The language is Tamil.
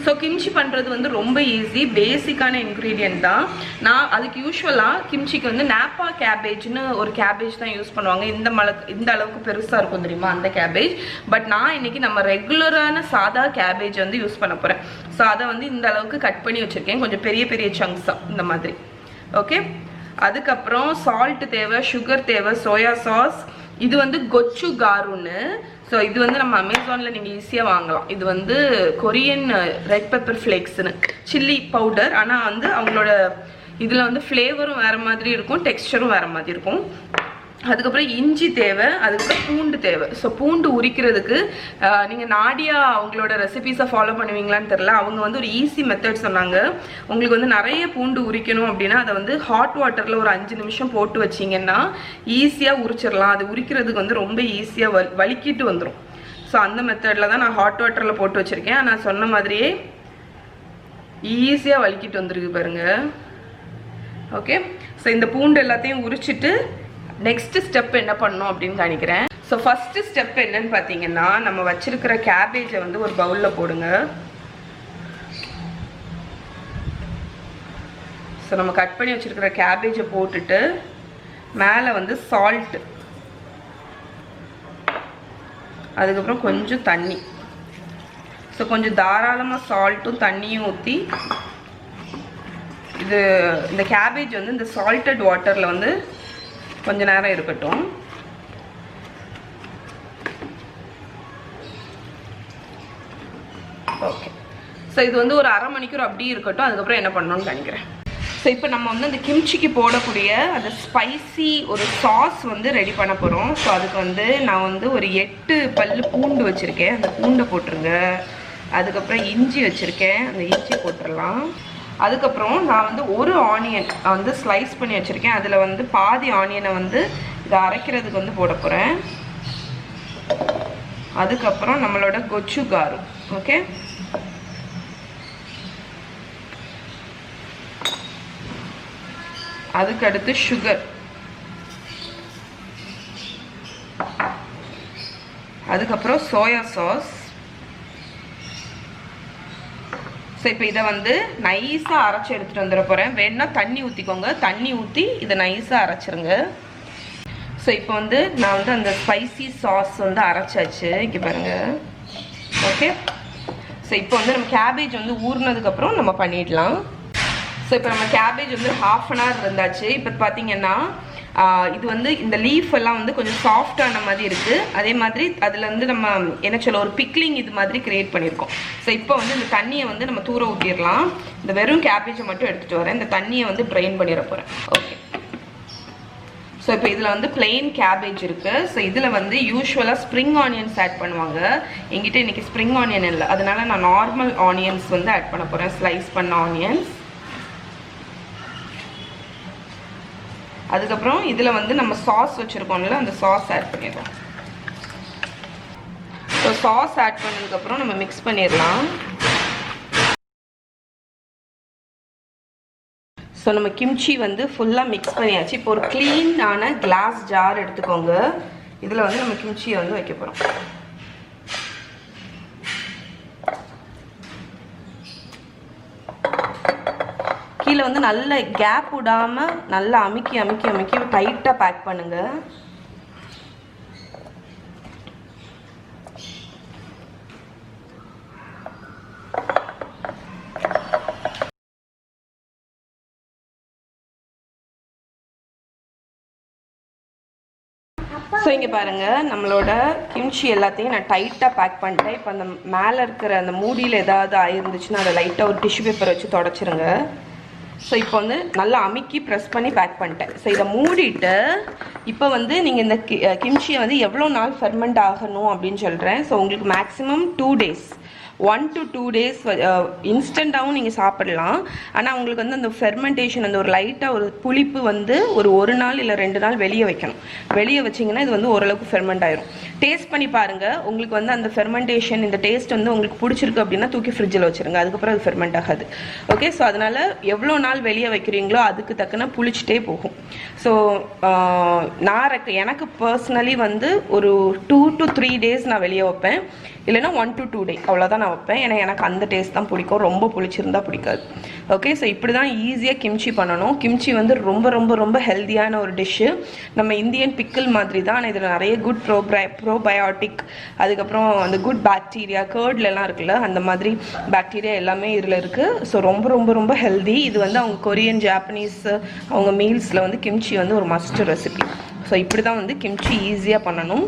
ஸோ கிம்ச்சி பண்ணுறது வந்து ரொம்ப ஈஸி, பேசிக்கான இன்க்ரீடியன்ட் தான். நான் அதுக்கு யூஸ்வலாக கிம்ச்சிக்கு வந்து நாப்பா கேபேஜ்னு ஒரு கேபேஜ் தான் யூஸ் பண்ணுவாங்க. இந்த அளவுக்கு பெருசாக இருக்கும் தெரியுமா அந்த கேபேஜ். பட் நான் இன்னைக்கு நம்ம ரெகுலரான சாதா கேபேஜ் வந்து யூஸ் பண்ண போகிறேன். ஸோ அதை வந்து இந்த அளவுக்கு கட் பண்ணி வச்சுருக்கேன், கொஞ்சம் பெரிய பெரிய சங்க்ஸாக இந்த மாதிரி. ஓகே, அதுக்கப்புறம் சால்ட் தேவை, சுகர் தேவை, சோயா சாஸ். இது வந்து கொச்சு காருன்னு. ஸோ இது வந்து நம்ம அமேசானில் நீங்கள் ஈஸியாக வாங்கலாம். இது வந்து கொரியன் ரெட் பெப்பர் ஃப்ளேக்ஸ்னு சில்லி பவுடர். ஆனால் வந்து அவங்களோட இதில் வந்து ஃப்ளேவரும் வேறு மாதிரி இருக்கும், டெக்ஸ்டரும் வேறு மாதிரி இருக்கும். அதுக்கப்புறம் இஞ்சி தேவை, அதுக்கப்புறம் பூண்டு தேவை. ஸோ பூண்டு உரிக்கிறதுக்கு நீங்கள் நாடியா அவங்களோட ரெசிபீஸை ஃபாலோ பண்ணுவீங்களான்னு தெரில. அவங்க வந்து ஒரு ஈஸி மெத்தட் சொன்னாங்க. உங்களுக்கு வந்து நிறைய பூண்டு உரிக்கணும் அப்படின்னா அதை வந்து ஹாட் வாட்டரில் ஒரு 5 நிமிஷம் போட்டு வச்சிங்கன்னா ஈஸியாக உரிச்சிடலாம். அது உரிக்கிறதுக்கு வந்து ரொம்ப ஈஸியாக வலிக்கிட்டு வந்துடும். ஸோ அந்த மெத்தடில் தான் நான் ஹாட் வாட்டரில் போட்டு வச்சுருக்கேன். நான் சொன்ன மாதிரியே ஈஸியாக வலிக்கிட்டு வந்துருக்கு பாருங்கள். ஓகே, ஸோ இந்த பூண்டு எல்லாத்தையும் உரிச்சிட்டு நெக்ஸ்ட் ஸ்டெப் என்ன பண்ணணும் அப்படின்னு காணிக்கிறேன். ஸோ ஃபர்ஸ்ட் ஸ்டெப் என்னன்னு பார்த்தீங்கன்னா, நம்ம வச்சிருக்கிற கேபேஜை வந்து ஒரு பவுலில் போடுங்க. ஸோ நம்ம கட் பண்ணி வச்சிருக்கிற கேபேஜை போட்டுட்டு மேலே வந்து சால்ட், அதுக்கப்புறம் கொஞ்சம் தண்ணி. ஸோ கொஞ்சம் தாராளமாக சால்ட்டும் தண்ணியும் ஊற்றி இந்த கேபேஜ் வந்து இந்த சால்டட் வாட்டரில் வந்து கொஞ்ச நேரம் இருக்கட்டும். ஓகே, ஸோ இது வந்து ஒரு அரை மணிக்கூர் அப்படியே இருக்கட்டும். அதுக்கப்புறம் என்ன பண்ணணும்னு நினைக்கிறேன். ஸோ இப்போ நம்ம வந்து அந்த கிம்ச்சிக்கு போடக்கூடிய அந்த ஸ்பைசி ஒரு சாஸ் வந்து ரெடி பண்ண போகிறோம். ஸோ அதுக்கு வந்து நான் வந்து ஒரு 8 பல்லு பூண்டு வச்சுருக்கேன், அந்த பூண்டை போட்டுருங்க. அதுக்கப்புறம் இஞ்சி வச்சுருக்கேன், அந்த இஞ்சி போட்டுடலாம். அதுக்கப்புறம் நான் வந்து ஒரு ஆனியன் வந்து ஸ்லைஸ் பண்ணி வச்சுருக்கேன். அதில் வந்து பாதி ஆனியனை வந்து இதை அரைக்கிறதுக்கு வந்து போட போகிறேன். அதுக்கப்புறம் நம்மளோட கொச்சு காரு. ஓகே, அதுக்கடுத்து சுகர், அதுக்கப்புறம் சோயா சாஸ். ஸோ இப்போ இதை வந்து நைஸாக அரைச்சி எடுத்துகிட்டு வந்துட போகிறேன். வேணுன்னா தண்ணி ஊற்றிக்கோங்க, தண்ணி ஊற்றி இதை நைஸாக அரைச்சிருங்க. ஸோ இப்போ வந்து நான் வந்து அந்த ஸ்பைசி சாஸ் வந்து அரைச்சாச்சு, இங்கே பாருங்கள். ஓகே, ஸோ இப்போ வந்து நம்ம கேபேஜ் வந்து ஊறினதுக்கப்புறம் நம்ம பண்ணிடலாம். ஸோ இப்போ நம்ம கேபேஜ் வந்து 1/2 an hour இருந்தாச்சு. இப்போ பார்த்தீங்கன்னா இது வந்து இந்த லீஃப் எல்லாம் வந்து கொஞ்சம் சாஃப்டான மாதிரி இருக்குது. அதே மாதிரி அதில் வந்து நம்ம என்ன சொல்ல ஒரு பிக்லிங் இது மாதிரி கிரியேட் பண்ணியிருக்கோம். ஸோ இப்போ வந்து இந்த தண்ணியை வந்து நம்ம தூர ஊற்றிடலாம். இந்த வெறும் கேபேஜை மட்டும் எடுத்துகிட்டு வரேன். இந்த தண்ணியை வந்து ட்ரைன் பண்ணிட போகிறேன். ஓகே, ஸோ இப்போ இதில் வந்து பிளெயின் கேபேஜ் இருக்குது. ஸோ இதில் வந்து யூஸ்வலாக ஸ்ப்ரிங் ஆனியன்ஸ் ஆட் பண்ணுவாங்க. என்கிட்ட இன்றைக்கி ஸ்ப்ரிங் ஆனியன் இல்லை, அதனால நான் நார்மல் ஆனியன்ஸ் வந்து ஆட் பண்ண போகிறேன், ஸ்லைஸ் பண்ண ஆனியன்ஸ். அதுக்கப்புறம் இதில் வந்து நம்ம சாஸ் வச்சுருக்கோம்ல, அந்த சாஸ் ஆட் பண்ணிடுறோம். ஸோ சாஸ் ஆட் பண்ணதுக்கப்புறம் நம்ம மிக்ஸ் பண்ணிடலாம். ஸோ நம்ம கிம்ச்சி வந்து ஃபுல்லாக மிக்ஸ் பண்ணியாச்சு. இப்போ ஒரு க்ளீனான கிளாஸ் ஜார் எடுத்துக்கோங்க. இதில் வந்து நம்ம கிம்ச்சியை வந்து வைக்க போகிறோம். கீழே வந்து நல்ல கேப் விடாமல் நல்லா அமுக்கி அமுக்கி அமுக்கி டைட்டாக பேக் பண்ணுங்கள். ஸோ இங்கே பாருங்கள், நம்மளோட கிம்ச்சி எல்லாத்தையும் நான் டைட்டாக பேக் பண்ணிட்டேன். இப்போ அந்த மேலே இருக்கிற அந்த மூடியில் ஏதாவது ஆயிருந்துச்சுன்னா அதை லைட்டாக ஒரு டிஷ்யூ பேப்பர் வச்சு தொடச்சிருங்க. ஸோ இப்போ வந்து நல்லா அமுக்கி ப்ரெஸ் பண்ணி பேக் பண்ணிட்டேன். ஸோ இதை மூடிட்டு இப்போ வந்து நீங்கள் இந்த கிம்ச்சியை வந்து எவ்வளோ நாள் ஃபெர்மெண்ட் ஆகணும் அப்படின்னு சொல்கிறேன். ஸோ உங்களுக்கு மேக்ஸிமம் 2 days, 1 to 2 days இன்ஸ்டண்ட்டாகவும் நீங்கள் சாப்பிடலாம். ஆனால் உங்களுக்கு வந்து அந்த ஃபெர்மெண்டேஷன் அந்த ஒரு லைட்டாக ஒரு புளிப்பு வந்து ஒரு நாள் இல்லை 2 நாள் வெளியே வைக்கணும். வெளியே வச்சிங்கன்னா இது வந்து ஓரளவுக்கு ஃபெர்மெண்ட் ஆயிரும். டேஸ்ட் பண்ணி பாருங்கள். உங்களுக்கு வந்து அந்த ஃபெர்மெண்டேஷன் இந்த டேஸ்ட் வந்து உங்களுக்கு பிடிச்சிருக்கு அப்படின்னா தூக்கி ஃப்ரிட்ஜில் வச்சுருங்க. அதுக்கப்புறம் அது ஃபெர்மெண்ட் ஆகாது. ஓகே, ஸோ அதனால் எவ்வளோ நாள் வெளியே வைக்கிறீங்களோ அதுக்கு தக்கன புளிச்சிட்டே போகும். ஸோ எனக்கு பர்சனலி வந்து ஒரு 2 to 3 days நான் வெளியே வைப்பேன். இல்லைன்னா 1 to 2 days அவ்வளோதான் நான் வைப்பேன். ஏன்னா எனக்கு அந்த டேஸ்ட் தான் பிடிக்கும், ரொம்ப புளிச்சிருந்தா பிடிக்காது. ஓகே, ஸோ இப்படி தான் ஈஸியாக கிம்ச்சி பண்ணணும். கிம்ச்சி வந்து ரொம்ப ரொம்ப ரொம்ப ஹெல்த்தியான ஒரு டிஷ்ஷு. நம்ம இந்தியன் பிக்கிள் மாதிரி தான், ஆனால் இதில் நிறைய குட் ப்ரோபயோட்டிக், அதுக்கப்புறம் அந்த குட் பாக்டீரியா கேர்ட்லலாம் இருக்குல்ல, அந்த மாதிரி பாக்டீரியா எல்லாமே இதில் இருக்குது. ஸோ ரொம்ப ரொம்ப ரொம்ப ஹெல்தி. இது வந்து அவங்க கொரியன், ஜாப்பனீஸ் அவங்க மீல்ஸில் வந்து கிம்ச்சி வந்து ஒரு மஸ்ட் ரெசிபி. ஸோ இப்படி தான் வந்து கிம்ச்சி ஈஸியாக பண்ணணும்.